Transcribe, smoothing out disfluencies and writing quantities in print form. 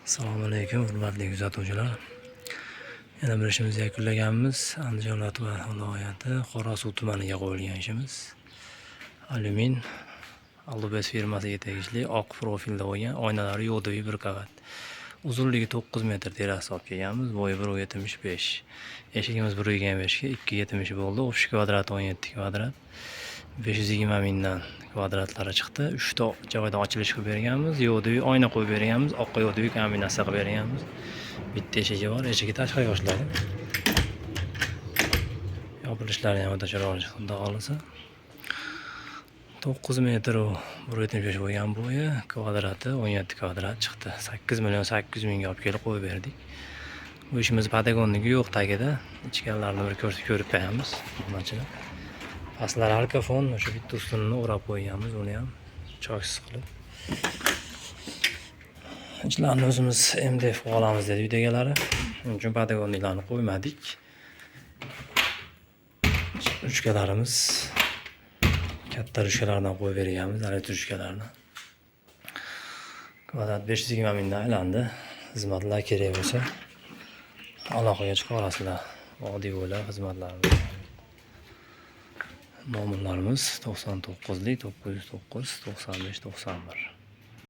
Assalomu alaykum, hurmatli kuzatuvchilar. Yana bir ishimizni yakunlaganmiz. Andijon viloyati Qorasuv tumaniga qo'yilgan ishimiz. Alyumin Allubes firmasiga tegishli oq profilda bo'lgan oynalari yo'qdagi bir qavat. Uzunligi 9 metr teras olib kelganmiz, bo'yi 1.75. Eshigimiz 1.25 ga 2.70 bo'ldi. Ofis kvadrati 17 kvadrat. 520 mingdan kvadratlari chiqdi. 3 ta joyda ochilish qilib berganmiz. Yo'qdagi oyna qo'yib berganmiz. Oqqa yo'qdagi kombinatsiya qilib berganmiz. Bitta eshigi bor, eshigi tashqariga ochiladi. Yopilishlari ham o'ta chiroyli, xudo xolisa. 9 metr 1.75 bo'lgan bo'yi, kvadrati 17 kvadrat chiqdi. 8.800 mingga olib kelib qo'yib berdik. Bu ishimiz Patagonniki yo'q tagida. Ichkarilarini bir ko'rib qo'yamiz. Mana pastlari alkafon, o'sha bitta ustunni o'rab qo'yganmiz, uni ham choksiz qilib. Ichlarni o'zimiz MDF olamiz dedi uyda egalari. Shuning uchun Patagonnilarni qo'ymadik. Ruchkalarimiz katta ruchkalardan qo'yib berganmiz, ruchkalarni. Kvadrat 520 mingdan aylandi. Xizmatlar kerak bo'lsa aloqaga chiqarasizlar. Oddiy bo'lar xizmatlarimiz. Nomerlarimiz 99 909 95 91.